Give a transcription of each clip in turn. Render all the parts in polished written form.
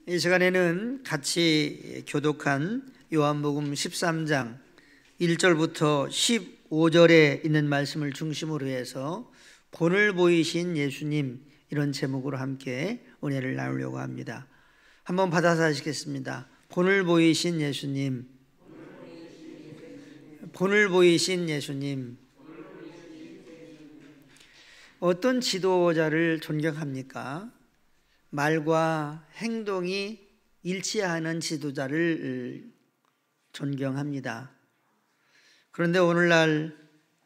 이 시간에는 같이 교독한 요한복음 13장 1절부터 15절에 있는 말씀을 중심으로 해서 본을 보이신 예수님, 이런 제목으로 함께 은혜를 나누려고 합니다. 한번 받아서 하시겠습니다. 본을 보이신 예수님, 본을 보이신 예수님. 어떤 지도자를 존경합니까? 말과 행동이 일치하는 지도자를 존경합니다. 그런데 오늘날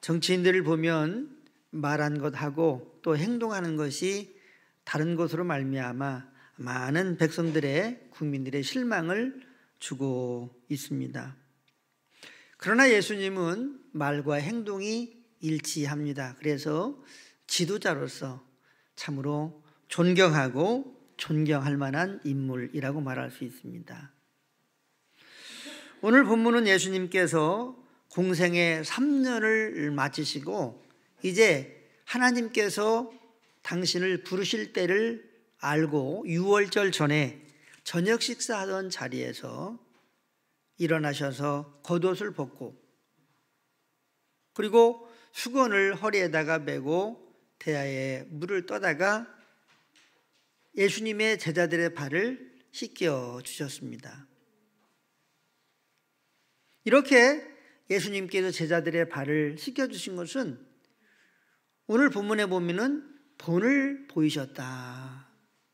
정치인들을 보면 말한 것하고 또 행동하는 것이 다른 것으로 말미암아 많은 백성들의, 국민들의 실망을 주고 있습니다. 그러나 예수님은 말과 행동이 일치합니다. 그래서 지도자로서 참으로 존경하고 존경할 만한 인물이라고 말할 수 있습니다. 오늘 본문은 예수님께서 공생의 3년을 마치시고 이제 하나님께서 당신을 부르실 때를 알고 6월절 전에 저녁 식사하던 자리에서 일어나셔서 겉옷을 벗고 그리고 수건을 허리에다가 메고 대야에 물을 떠다가 예수님의 제자들의 발을 씻겨 주셨습니다. 이렇게 예수님께서 제자들의 발을 씻겨 주신 것은 오늘 본문에 보면은 본을 보이셨다,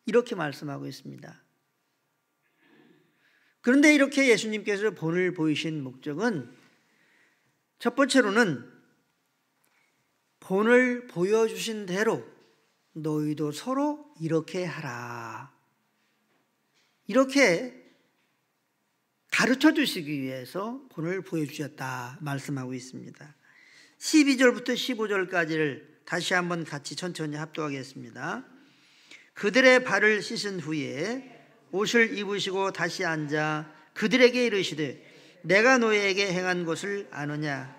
이렇게 말씀하고 있습니다. 그런데 이렇게 예수님께서 본을 보이신 목적은 첫 번째로는 본을 보여주신 대로 너희도 서로 이렇게 하라, 이렇게 가르쳐 주시기 위해서 본을 보여주셨다 말씀하고 있습니다. 12절부터 15절까지를 다시 한번 같이 천천히 합독하겠습니다. 그들의 발을 씻은 후에 옷을 입으시고 다시 앉아 그들에게 이르시되 내가 너희에게 행한 것을 아느냐?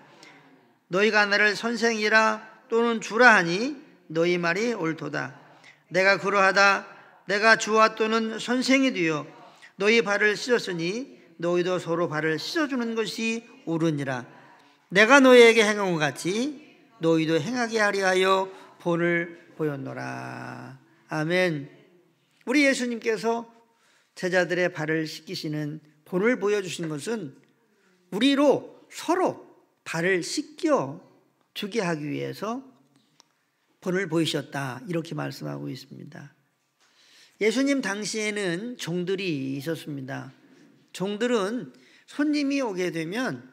너희가 나를 선생이라 또는 주라 하니 너희 말이 옳도다. 내가 그러하다. 내가 주와 또는 선생이 되어 너희 발을 씻었으니 너희도 서로 발을 씻어주는 것이 옳으니라. 내가 너희에게 행한 것 같이 너희도 행하게 하려 하여 본을 보였노라. 아멘. 우리 예수님께서 제자들의 발을 씻기시는 본을 보여주신 것은 우리로 서로 발을 씻겨 주게 하기 위해서 본을 보이셨다, 이렇게 말씀하고 있습니다. 예수님 당시에는 종들이 있었습니다. 종들은 손님이 오게 되면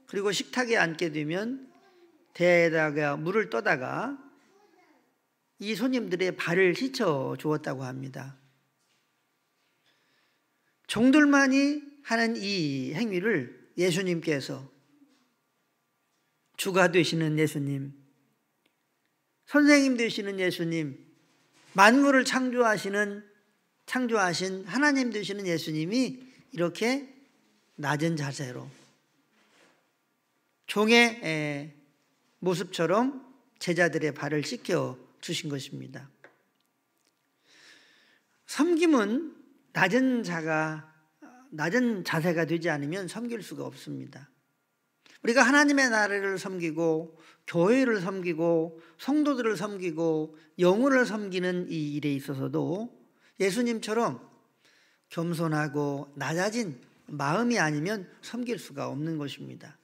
그리고 식탁에 앉게 되면 대야에다가 물을 떠다가 이 손님들의 발을 씻어 주었다고 합니다. 종들만이 하는 이 행위를 예수님께서, 주가 되시는 예수님, 선생님 되시는 예수님, 만물을 창조하신 하나님 되시는 예수님이 이렇게 낮은 자세로 종의 모습처럼 제자들의 발을 씻겨 주신 것입니다. 섬김은 낮은 자세가 되지 않으면 섬길 수가 없습니다. 우리가 하나님의 나라를 섬기고 교회를 섬기고 성도들을 섬기고 영혼을 섬기는 이 일에 있어서도 예수님처럼 겸손하고 낮아진 마음이 아니면 섬길 수가 없는 것입니다.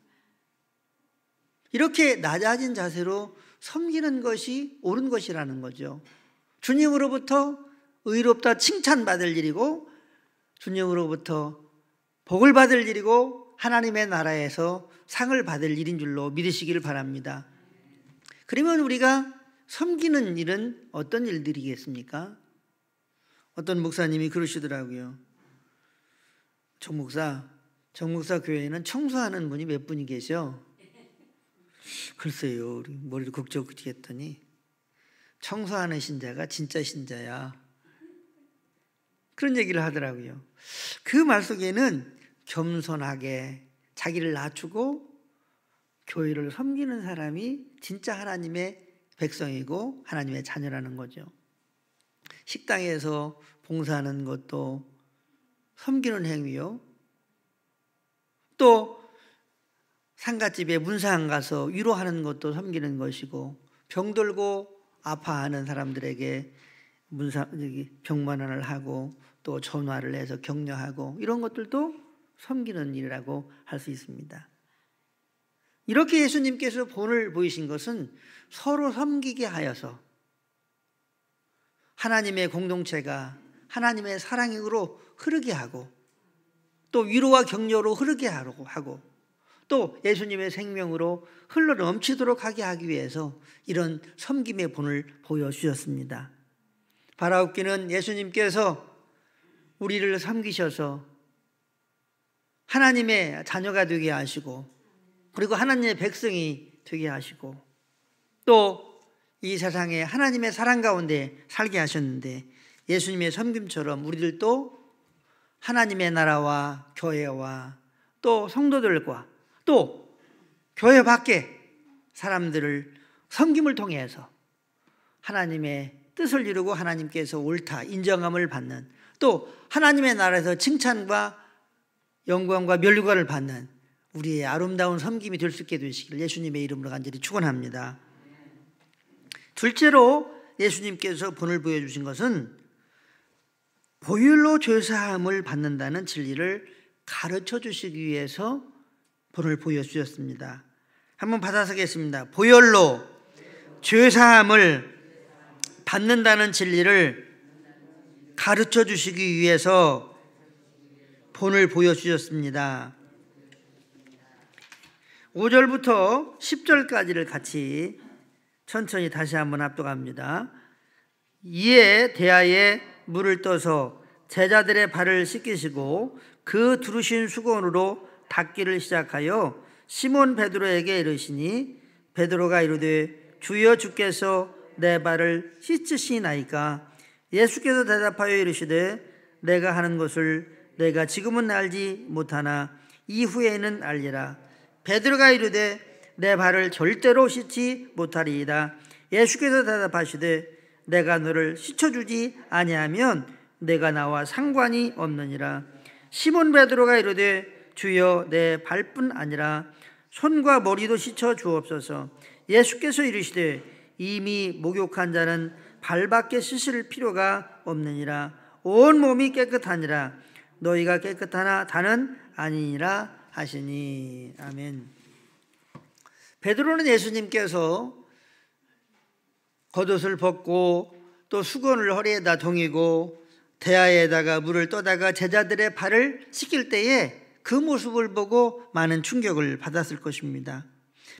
이렇게 낮아진 자세로 섬기는 것이 옳은 것이라는 거죠. 주님으로부터 의롭다 칭찬받을 일이고 주님으로부터 복을 받을 일이고 하나님의 나라에서 상을 받을 일인 줄로 믿으시기를 바랍니다. 그러면 우리가 섬기는 일은 어떤 일들이겠습니까? 어떤 목사님이 그러시더라고요. 정목사 교회에는 청소하는 분이 몇 분이 계셔? 글쎄요, 우리 머리를 긁적지 했더니 청소하는 신자가 진짜 신자야, 그런 얘기를 하더라고요. 그 말 속에는 겸손하게 자기를 낮추고 교회를 섬기는 사람이 진짜 하나님의 백성이고 하나님의 자녀라는 거죠. 식당에서 봉사하는 것도 섬기는 행위요. 또 상가집에 문상 가서 위로하는 것도 섬기는 것이고, 병들고 아파하는 사람들에게 병만안을 하고 또 전화를 해서 격려하고 이런 것들도 섬기는 일이라고 할 수 있습니다. 이렇게 예수님께서 본을 보이신 것은 서로 섬기게 하여서 하나님의 공동체가 하나님의 사랑으로 흐르게 하고, 또 위로와 격려로 흐르게 하고, 또 예수님의 생명으로 흘러 넘치도록 하기 위해서 이런 섬김의 본을 보여주셨습니다. 바라옵기는 예수님께서 우리를 섬기셔서 하나님의 자녀가 되게 하시고, 그리고 하나님의 백성이 되게 하시고, 또 이 세상에 하나님의 사랑 가운데 살게 하셨는데, 예수님의 섬김처럼 우리들도 하나님의 나라와 교회와 또 성도들과 또 교회 밖에 사람들을 섬김을 통해서 하나님의 뜻을 이루고 하나님께서 옳다 인정함을 받는, 또 하나님의 나라에서 칭찬과 영광과 면류관을 받는 우리의 아름다운 섬김이 될 수 있게 되시기를 예수님의 이름으로 간절히 축원합니다. 둘째로 예수님께서 본을 보여주신 것은 보혈로 죄사함을 받는다는 진리를 가르쳐 주시기 위해서 본을 보여주셨습니다. 한번 받아서겠습니다. 보혈로 죄사함을 받는다는 진리를 가르쳐 주시기 위해서 본을 보여주셨습니다. 5절부터 10절까지를 같이 천천히 다시 한번 합독합니다. 이에 대하에 물을 떠서 제자들의 발을 씻기시고 그 두르신 수건으로 닦기를 시작하여 시몬 베드로에게 이르시니, 베드로가 이르되 주여 주께서 내 발을 씻으시나이까? 예수께서 대답하여 이르시되 내가 하는 것을 내가 지금은 알지 못하나 이후에는 알리라. 베드로가 이르되 내 발을 절대로 씻지 못하리이다. 예수께서 대답하시되 내가 너를 씻어주지 아니하면 내가 나와 상관이 없느니라. 시몬 베드로가 이르되 주여 내 발뿐 아니라 손과 머리도 씻어 주옵소서. 예수께서 이르시되 이미 목욕한 자는 발밖에 씻을 필요가 없느니라. 온 몸이 깨끗하니라. 너희가 깨끗하나 다는 아니니라 하시니. 아멘. 베드로는 예수님께서 겉옷을 벗고 또 수건을 허리에다 동이고 대야에다가 물을 떠다가 제자들의 발을 씻길 때에 그 모습을 보고 많은 충격을 받았을 것입니다.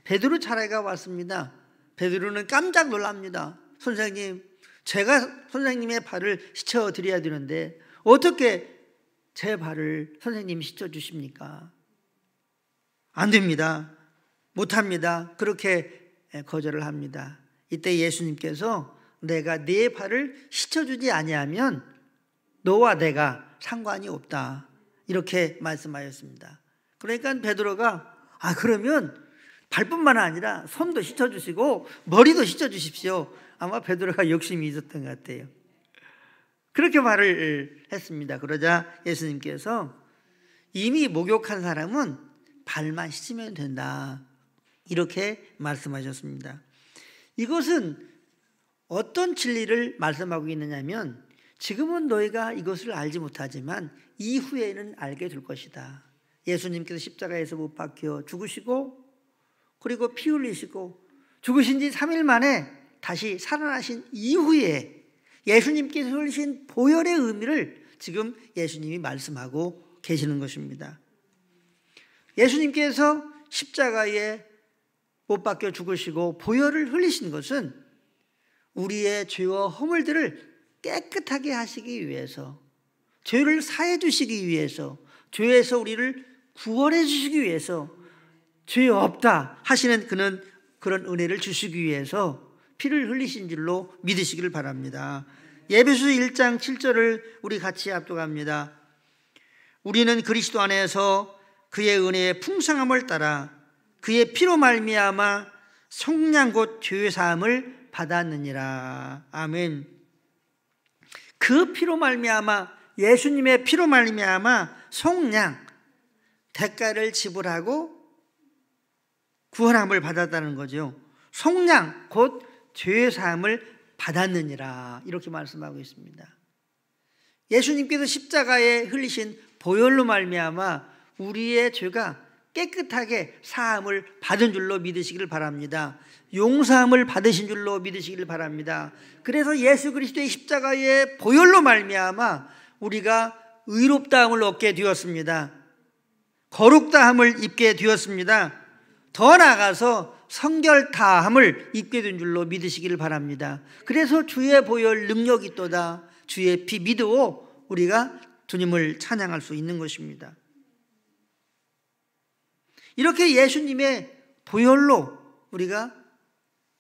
베드로 차례가 왔습니다. 베드로는 깜짝 놀랍니다. 선생님, 제가 선생님의 발을 씻어드려야 되는데 어떻게 제 발을 선생님이 씻어주십니까? 안 됩니다. 못합니다. 그렇게 거절을 합니다. 이때 예수님께서 내가 네 발을 씻어주지 아니하면 너와 내가 상관이 없다, 이렇게 말씀하셨습니다. 그러니까 베드로가 그러면 발뿐만 아니라 손도 씻어주시고 머리도 씻어주십시오. 아마 베드로가 욕심이 있었던 것 같아요. 그렇게 말을 했습니다. 그러자 예수님께서 이미 목욕한 사람은 발만 씻으면 된다, 이렇게 말씀하셨습니다. 이것은 어떤 진리를 말씀하고 있느냐면, 지금은 너희가 이것을 알지 못하지만 이후에는 알게 될 것이다. 예수님께서 십자가에서 못 박혀 죽으시고 그리고 피 흘리시고 죽으신 지 3일 만에 다시 살아나신 이후에 예수님께서 흘리신 보혈의 의미를 지금 예수님이 말씀하고 계시는 것입니다. 예수님께서 십자가에 못 박혀 죽으시고 보혈을 흘리신 것은 우리의 죄와 허물들을 깨끗하게 하시기 위해서, 죄를 사해 주시기 위해서, 죄에서 우리를 구원해 주시기 위해서, 죄 없다 하시는 그런 은혜를 주시기 위해서 피를 흘리신 줄로 믿으시기를 바랍니다. 에베소서 1장 7절을 우리 같이 합독합니다. 우리는 그리스도 안에서 그의 은혜의 풍성함을 따라 그의 피로 말미암아 속량 곧 죄 사함을 받았느니라. 아멘. 그 피로 말미암아, 예수님의 피로 말미암아 속량, 대가를 지불하고 구원함을 받았다는 거죠. 속량 곧 죄사함을 받았느니라, 이렇게 말씀하고 있습니다. 예수님께서 십자가에 흘리신 보혈로 말미암아 우리의 죄가 깨끗하게 사함을 받은 줄로 믿으시기를 바랍니다. 용서함을 받으신 줄로 믿으시기를 바랍니다. 그래서 예수 그리스도의 십자가의 보혈로 말미암아 우리가 의롭다함을 얻게 되었습니다. 거룩다함을 입게 되었습니다. 더 나아가서 성결다함을 입게 된 줄로 믿으시기를 바랍니다. 그래서 주의 보혈 능력이 있도다, 주의 피 믿어 우리가 주님을 찬양할 수 있는 것입니다. 이렇게 예수님의 보혈로 우리가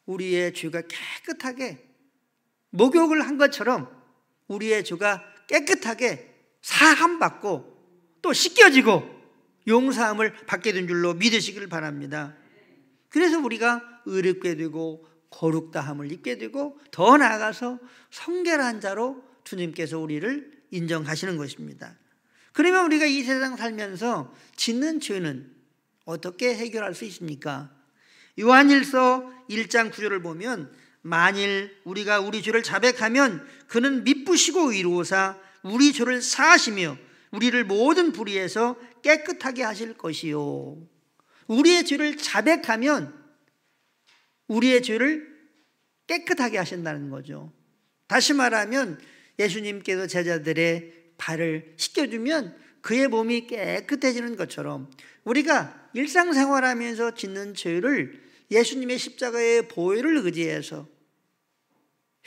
우리의 죄가 깨끗하게 목욕을 한 것처럼 우리의 죄가 깨끗하게 사함받고 또 씻겨지고 용서함을 받게 된 줄로 믿으시기를 바랍니다. 그래서 우리가 의롭게 되고 거룩다함을 입게 되고 더 나아가서 성결한 자로 주님께서 우리를 인정하시는 것입니다. 그러면 우리가 이 세상 살면서 짓는 죄는 어떻게 해결할 수 있습니까? 요한일서 1장 9절을 보면 만일 우리가 우리 죄를 자백하면 그는 미쁘시고 의로우사 우리 죄를 사하시며 우리를 모든 불의에서 깨끗하게 하실 것이요. 우리의 죄를 자백하면 우리의 죄를 깨끗하게 하신다는 거죠. 다시 말하면 예수님께서 제자들의 발을 씻겨주면 그의 몸이 깨끗해지는 것처럼 우리가 일상생활하면서 짓는 죄를 예수님의 십자가의 보혈을 의지해서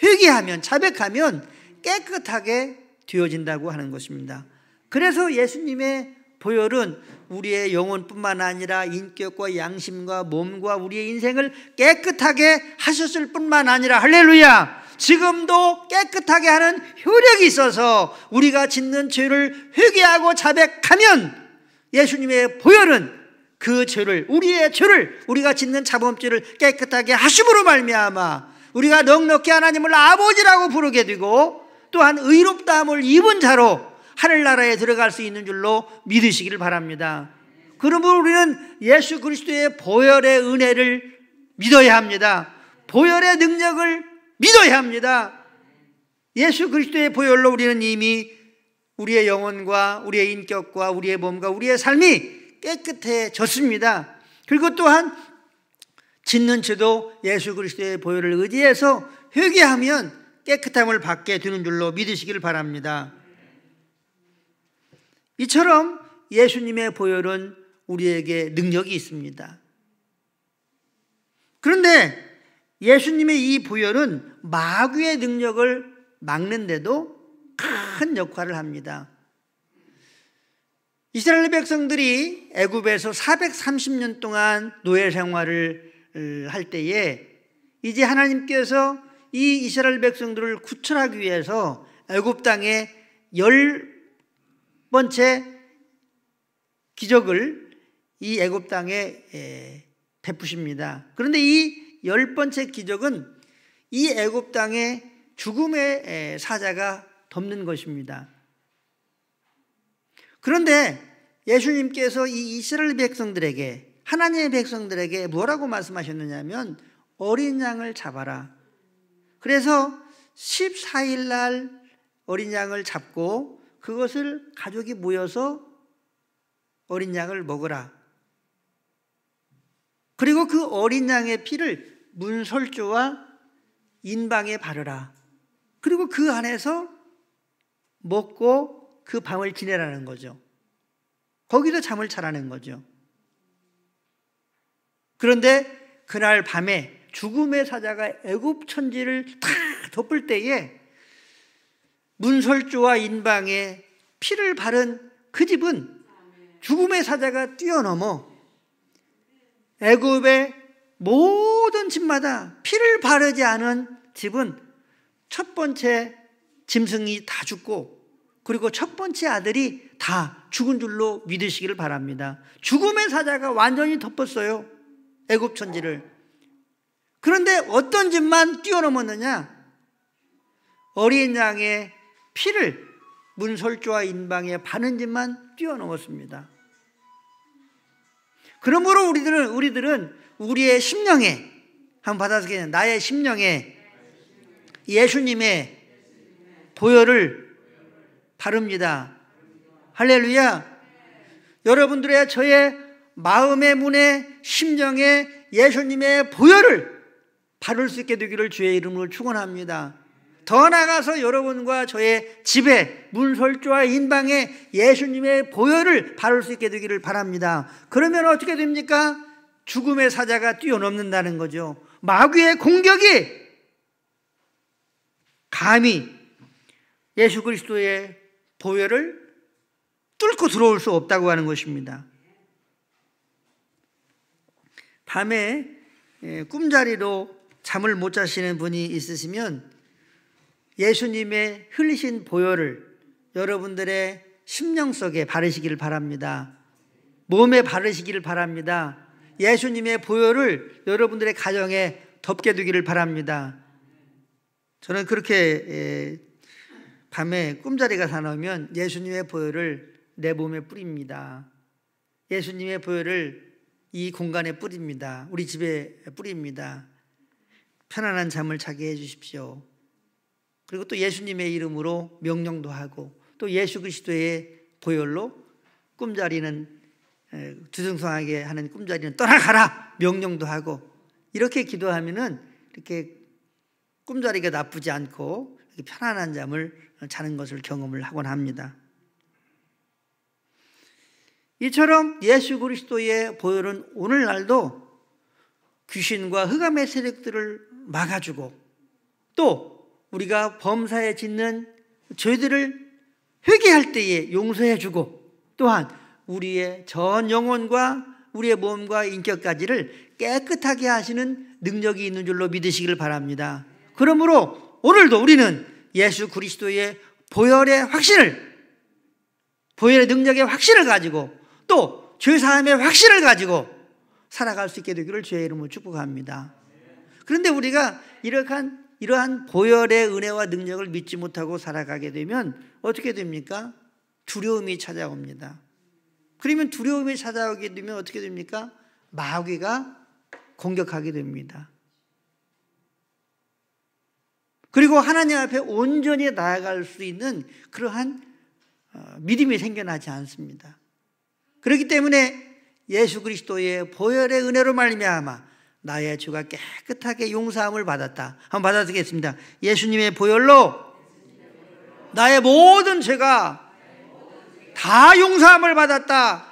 회개하면, 자백하면 깨끗하게 되어진다고 하는 것입니다. 그래서 예수님의 보혈은 우리의 영혼뿐만 아니라 인격과 양심과 몸과 우리의 인생을 깨끗하게 하셨을 뿐만 아니라, 할렐루야, 지금도 깨끗하게 하는 효력이 있어서 우리가 짓는 죄를 회개하고 자백하면 예수님의 보혈은 그 죄를, 우리의 죄를, 우리가 짓는 자범죄를 깨끗하게 하심으로 말미암아 우리가 넉넉히 하나님을 아버지라고 부르게 되고 또한 의롭다함을 입은 자로 하늘나라에 들어갈 수 있는 줄로 믿으시기를 바랍니다. 그러므로 우리는 예수 그리스도의 보혈의 은혜를 믿어야 합니다. 보혈의 능력을 믿어야 합니다. 예수 그리스도의 보혈로 우리는 이미 우리의 영혼과 우리의 인격과 우리의 몸과 우리의 삶이 깨끗해졌습니다. 그리고 또한 짓는 죄도 예수 그리스도의 보혈을 의지해서 회개하면 깨끗함을 받게 되는 줄로 믿으시기를 바랍니다. 이처럼 예수님의 보혈은 우리에게 능력이 있습니다. 그런데 예수님의 이 보혈은 마귀의 능력을 막는데도 큰 역할을 합니다. 이스라엘 백성들이 애굽에서 430년 동안 노예 생활을 할 때에 이제 하나님께서 이 이스라엘 백성들을 구출하기 위해서 애굽 땅에 10번째 기적을 이 애굽 땅에 베푸십니다. 그런데 이 10번째 기적은 이 애굽 땅에 죽음의 사자가 덮는 것입니다. 그런데 예수님께서 이 이스라엘 백성들에게, 하나님의 백성들에게 뭐라고 말씀하셨느냐면 어린 양을 잡아라. 그래서 14일 날 어린 양을 잡고 그것을 가족이 모여서 어린 양을 먹으라. 그리고 그 어린 양의 피를 문설주와 인방에 바르라. 그리고 그 안에서 먹고 그 밤을 지내라는 거죠. 거기서 잠을 자라는 거죠. 그런데 그날 밤에 죽음의 사자가 애굽 천지를 다 덮을 때에 문설주와 인방에 피를 바른 그 집은 죽음의 사자가 뛰어넘어 애굽의 모든 집마다 피를 바르지 않은 집은 첫 번째 짐승이 다 죽고 그리고 첫 번째 아들이 다 죽은 줄로 믿으시기를 바랍니다. 죽음의 사자가 완전히 덮었어요, 애굽 천지를. 그런데 어떤 집만 뛰어넘었느냐? 어린 양의 피를 문설주와 인방에 바른 짓만 뛰어넘었습니다. 그러므로 우리들은 우리의 심령에, 한번 받아서 나의 심령에 예수님의 보혈을 바릅니다. 할렐루야. 여러분들의 저의 마음의 문에, 심령에 예수님의 보혈을 바를 수 있게 되기를 주의 이름으로 축원합니다. 더 나아가서 여러분과 저의 집에, 문설주와 인방에 예수님의 보혈을 바를 수 있게 되기를 바랍니다. 그러면 어떻게 됩니까? 죽음의 사자가 뛰어넘는다는 거죠. 마귀의 공격이 감히 예수 그리스도의 보혈을 뚫고 들어올 수 없다고 하는 것입니다. 밤에 꿈자리로 잠을 못 자시는 분이 있으시면 예수님의 흘리신 보혈을 여러분들의 심령 속에 바르시기를 바랍니다. 몸에 바르시기를 바랍니다. 예수님의 보혈을 여러분들의 가정에 덮게 두기를 바랍니다. 저는 그렇게 밤에 꿈자리가 사나우면 예수님의 보혈을 내 몸에 뿌립니다. 예수님의 보혈을 이 공간에 뿌립니다. 우리 집에 뿌립니다. 편안한 잠을 자게 해주십시오. 그리고 또 예수님의 이름으로 명령도 하고, 또 예수 그리스도의 보혈로 꿈자리는, 주승성하게 하는 꿈자리는 떠나가라 명령도 하고, 이렇게 기도하면은 이렇게 꿈자리가 나쁘지 않고 이렇게 편안한 잠을 자는 것을 경험을 하곤 합니다. 이처럼 예수 그리스도의 보혈은 오늘날도 귀신과 흑암의 세력들을 막아주고, 또 우리가 범사에 짓는 죄들을 회개할 때에 용서해주고, 또한 우리의 전 영혼과 우리의 몸과 인격까지를 깨끗하게 하시는 능력이 있는 줄로 믿으시길 바랍니다. 그러므로 오늘도 우리는 예수 그리스도의 보혈의 확신을, 보혈의 능력의 확신을 가지고, 또 죄사함의 확신을 가지고 살아갈 수 있게 되기를 주의 이름으로 축복합니다. 그런데 우리가 이러한 보혈의 은혜와 능력을 믿지 못하고 살아가게 되면 어떻게 됩니까? 두려움이 찾아옵니다. 그러면 두려움이 찾아오게 되면 어떻게 됩니까? 마귀가 공격하게 됩니다. 그리고 하나님 앞에 온전히 나아갈 수 있는 그러한 믿음이 생겨나지 않습니다. 그렇기 때문에 예수 그리스도의 보혈의 은혜로 말미암아 나의 죄가 깨끗하게 용서함을 받았다. 한번 받아드리겠습니다. 예수님의 보혈로 나의 모든 죄가 다 용서함을 받았다.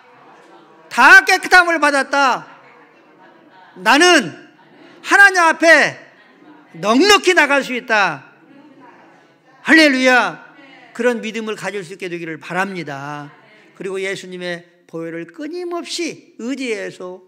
다 깨끗함을 받았다. 나는 하나님 앞에 넉넉히 나갈 수 있다. 할렐루야. 그런 믿음을 가질 수 있게 되기를 바랍니다. 그리고 예수님의 보혈을 끊임없이 의지해서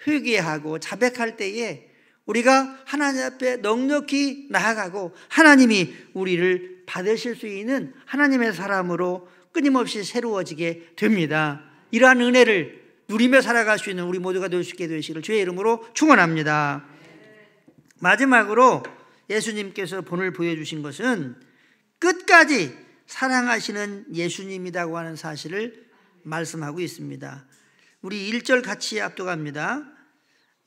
회개하고 자백할 때에 우리가 하나님 앞에 넉넉히 나아가고 하나님이 우리를 받으실 수 있는 하나님의 사람으로 끊임없이 새로워지게 됩니다. 이러한 은혜를 누리며 살아갈 수 있는 우리 모두가 될 수 있게 되시기를 주의 이름으로 축원합니다. 마지막으로 예수님께서 본을 보여주신 것은 끝까지 사랑하시는 예수님이라고 하는 사실을 말씀하고 있습니다. 우리 1절 같이 압도갑니다.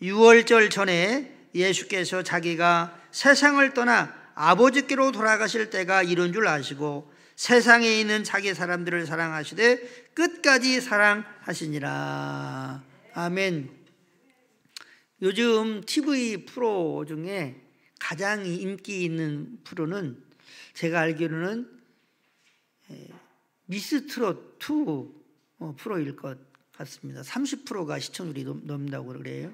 유월절 전에 예수께서 자기가 세상을 떠나 아버지께로 돌아가실 때가 이른 줄 아시고 세상에 있는 자기 사람들을 사랑하시되 끝까지 사랑하시니라. 아멘. 요즘 TV 프로 중에 가장 인기 있는 프로는 제가 알기로는 미스트롯 2 프로일 것 같습니다. 30%가 시청률이 넘는다고 그래요.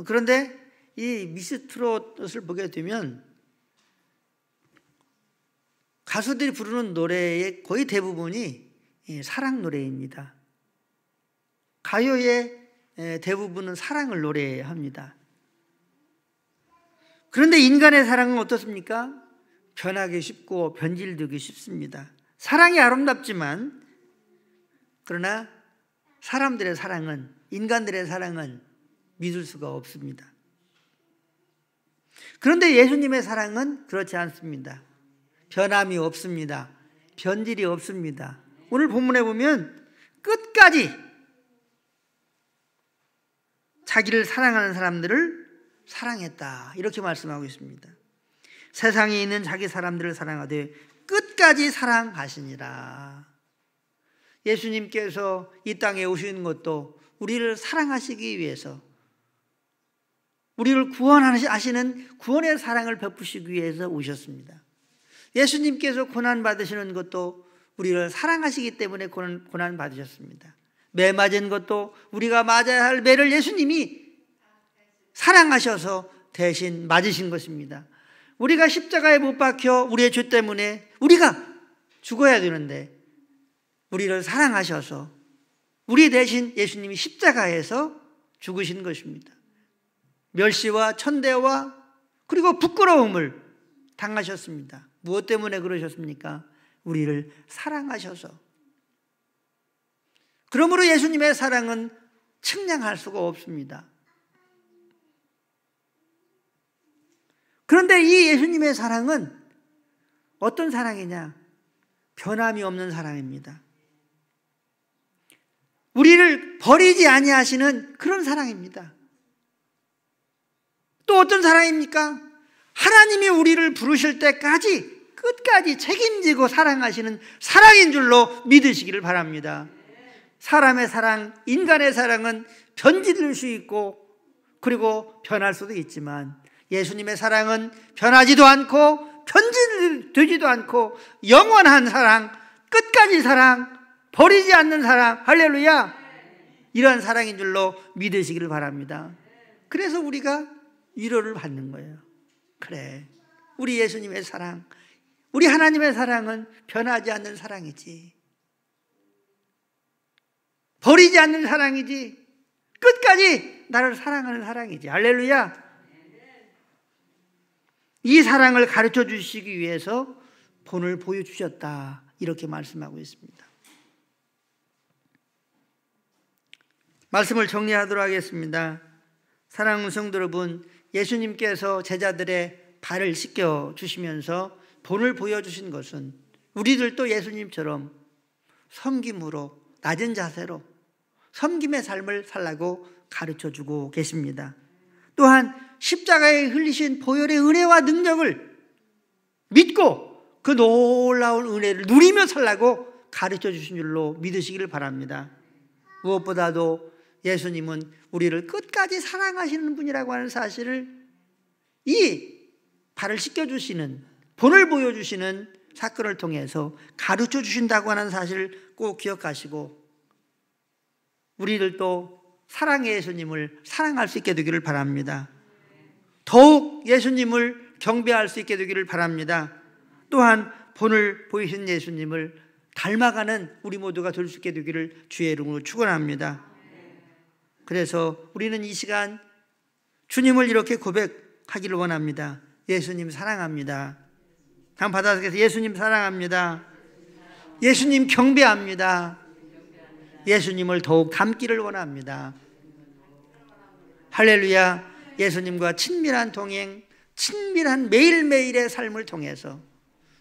그런데 이 미스트롯을 보게 되면 가수들이 부르는 노래의 거의 대부분이 사랑 노래입니다. 가요의 대부분은 사랑을 노래합니다. 그런데 인간의 사랑은 어떻습니까? 변하기 쉽고 변질되기 쉽습니다. 사랑이 아름답지만 그러나 사람들의 사랑은, 인간들의 사랑은 믿을 수가 없습니다. 그런데 예수님의 사랑은 그렇지 않습니다. 변함이 없습니다. 변질이 없습니다. 오늘 본문에 보면 끝까지 자기를 사랑하는 사람들을 사랑했다, 이렇게 말씀하고 있습니다. 세상에 있는 자기 사람들을 사랑하되 끝까지 사랑하시니라. 예수님께서 이 땅에 오신 것도 우리를 사랑하시기 위해서, 우리를 구원하시는 구원의 사랑을 베푸시기 위해서 오셨습니다. 예수님께서 고난받으시는 것도 우리를 사랑하시기 때문에 고난받으셨습니다. 매 맞은 것도 우리가 맞아야 할 매를 예수님이 사랑하셔서 대신 맞으신 것입니다. 우리가 십자가에 못 박혀 우리의 죄 때문에 우리가 죽어야 되는데 우리를 사랑하셔서 우리 대신 예수님이 십자가에서 죽으신 것입니다. 멸시와 천대와 그리고 부끄러움을 당하셨습니다. 무엇 때문에 그러셨습니까? 우리를 사랑하셔서. 그러므로 예수님의 사랑은 측량할 수가 없습니다. 그런데 이 예수님의 사랑은 어떤 사랑이냐? 변함이 없는 사랑입니다. 우리를 버리지 아니하시는 그런 사랑입니다. 또 어떤 사랑입니까? 하나님이 우리를 부르실 때까지 끝까지 책임지고 사랑하시는 사랑인 줄로 믿으시기를 바랍니다. 사람의 사랑, 인간의 사랑은 변질될 수 있고 그리고 변할 수도 있지만 예수님의 사랑은 변하지도 않고 변질되지도 않고 영원한 사랑, 끝까지 사랑, 버리지 않는 사랑, 할렐루야! 이런 사랑인 줄로 믿으시기를 바랍니다. 그래서 우리가 위로를 받는 거예요. 그래, 우리 예수님의 사랑, 우리 하나님의 사랑은 변하지 않는 사랑이지, 버리지 않는 사랑이지, 끝까지 나를 사랑하는 사랑이지. 할렐루야! 이 사랑을 가르쳐 주시기 위해서 본을 보여주셨다, 이렇게 말씀하고 있습니다. 말씀을 정리하도록 하겠습니다. 사랑하는 성도 여러분, 예수님께서 제자들의 발을 씻겨 주시면서 본을 보여주신 것은 우리들도 예수님처럼 섬김으로, 낮은 자세로 섬김의 삶을 살라고 가르쳐주고 계십니다. 또한 십자가에 흘리신 보혈의 은혜와 능력을 믿고 그 놀라운 은혜를 누리며 살라고 가르쳐 주신 줄로 믿으시기를 바랍니다. 무엇보다도 예수님은 우리를 끝까지 사랑하시는 분이라고 하는 사실을 이 발을 씻겨주시는, 본을 보여주시는 사건을 통해서 가르쳐 주신다고 하는 사실을 꼭 기억하시고 우리들도 사랑의 예수님을 사랑할 수 있게 되기를 바랍니다. 더욱 예수님을 경배할 수 있게 되기를 바랍니다. 또한 본을 보이신 예수님을 닮아가는 우리 모두가 될 수 있게 되기를 주의 이름으로 축원합니다. 그래서 우리는 이 시간 주님을 이렇게 고백하기를 원합니다. 예수님 사랑합니다. 한번 받아서 예수님 사랑합니다. 예수님 경배합니다. 예수님을 더욱 닮기를 원합니다. 할렐루야. 예수님과 친밀한 동행, 친밀한 매일매일의 삶을 통해서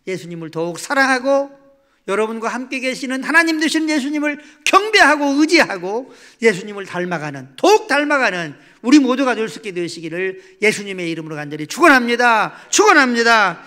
예수님을 더욱 사랑하고 여러분과 함께 계시는 하나님 되신 예수님을 경배하고 의지하고 예수님을 닮아가는, 더욱 닮아가는 우리 모두가 될 수 있게 되시기를 예수님의 이름으로 간절히 축원합니다. 축원합니다.